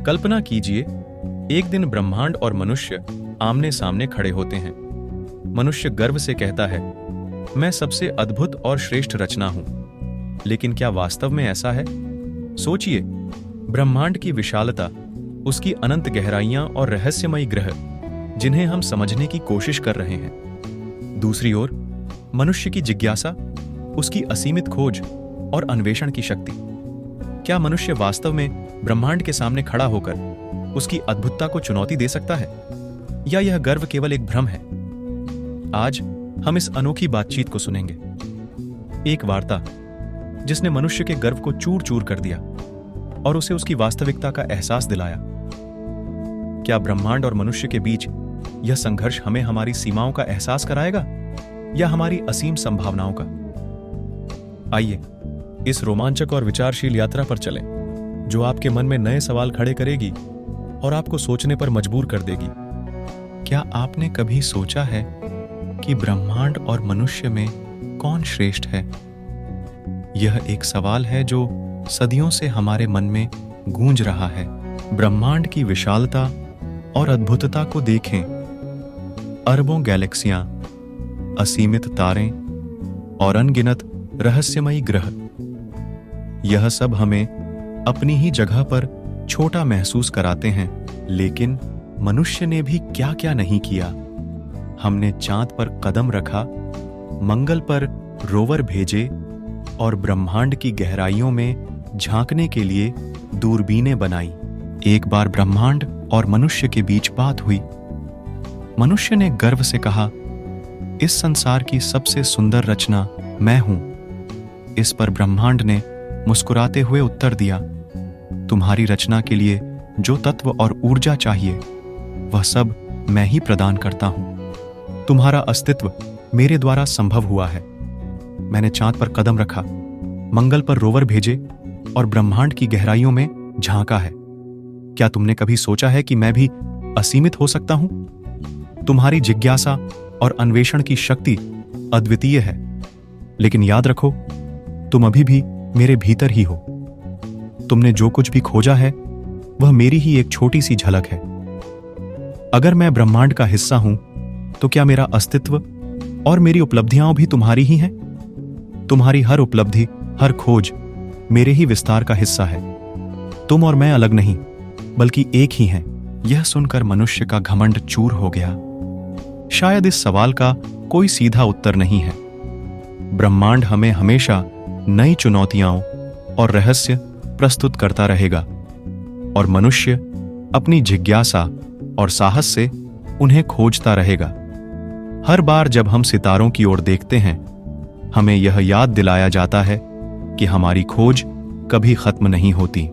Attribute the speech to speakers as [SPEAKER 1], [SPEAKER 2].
[SPEAKER 1] कल्पना कीजिए, एक दिन ब्रह्मांड और मनुष्य आमने सामने खड़े होते हैं। मनुष्य गर्व से कहता है, मैं सबसे अद्भुत और श्रेष्ठ रचना हूं। लेकिन क्या वास्तव में ऐसा है? सोचिए, ब्रह्मांड की विशालता, उसकी अनंत गहराइयां और रहस्यमयी ग्रह जिन्हें हम समझने की कोशिश कर रहे हैं। दूसरी ओर मनुष्य की जिज्ञासा, उसकी असीमित खोज और अन्वेषण की शक्ति। क्या मनुष्य वास्तव में ब्रह्मांड के सामने खड़ा होकर उसकी अद्भुतता को चुनौती दे सकता है, या यह गर्व केवल एक भ्रम है? आज हम इस अनोखी बातचीत को सुनेंगे। एक वार्ता जिसने मनुष्य के गर्व को चूर चूर कर दिया और उसे उसकी वास्तविकता का एहसास दिलाया। क्या ब्रह्मांड और मनुष्य के बीच यह संघर्ष हमें हमारी सीमाओं का एहसास कराएगा, या हमारी असीम संभावनाओं का? आइए इस रोमांचक और विचारशील यात्रा पर चलें, जो आपके मन में नए सवाल खड़े करेगी और आपको सोचने पर मजबूर कर देगी। क्या आपने कभी सोचा है कि ब्रह्मांड और मनुष्य में कौन श्रेष्ठ है? यह एक सवाल है जो सदियों से हमारे मन में गूंज रहा है। ब्रह्मांड की विशालता और अद्भुतता को देखें। अरबों गैलेक्सियां, असीमित तारे और अनगिनत रहस्यमयी ग्रह, यह सब हमें अपनी ही जगह पर छोटा महसूस कराते हैं। लेकिन मनुष्य ने भी क्या क्या नहीं किया। हमने चांद पर कदम रखा, मंगल पर रोवर भेजे और ब्रह्मांड की गहराइयों में झांकने के लिए दूरबीनें बनाई। एक बार ब्रह्मांड और मनुष्य के बीच बात हुई। मनुष्य ने गर्व से कहा, इस संसार की सबसे सुंदर रचना मैं हूं। इस पर ब्रह्मांड ने मुस्कुराते हुए उत्तर दिया, तुम्हारी रचना के लिए जो तत्व और ऊर्जा चाहिए वह सब मैं ही प्रदान करता हूं। तुम्हारा अस्तित्व मेरे द्वारा संभव हुआ है। मैंने चांद पर कदम रखा, मंगल पर रोवर भेजे और ब्रह्मांड की गहराइयों में झांका है। क्या तुमने कभी सोचा है कि मैं भी असीमित हो सकता हूं? तुम्हारी जिज्ञासा और अन्वेषण की शक्ति अद्वितीय है, लेकिन याद रखो, तुम अभी भी मेरे भीतर ही हो। तुमने जो कुछ भी खोजा है वह मेरी ही एक छोटी सी झलक है। अगर मैं ब्रह्मांड का हिस्सा हूं, तो क्या मेरा अस्तित्व और मेरी उपलब्धियां भी तुम्हारी ही हैं? तुम्हारी हर उपलब्धि, हर खोज मेरे ही विस्तार का हिस्सा है। तुम और मैं अलग नहीं, बल्कि एक ही हैं। यह सुनकर मनुष्य का घमंड चूर हो गया। शायद इस सवाल का कोई सीधा उत्तर नहीं है। ब्रह्मांड हमें हमेशा नई चुनौतियां और रहस्य प्रस्तुत करता रहेगा, और मनुष्य अपनी जिज्ञासा और साहस से उन्हें खोजता रहेगा। हर बार जब हम सितारों की ओर देखते हैं, हमें यह याद दिलाया जाता है कि हमारी खोज कभी खत्म नहीं होती।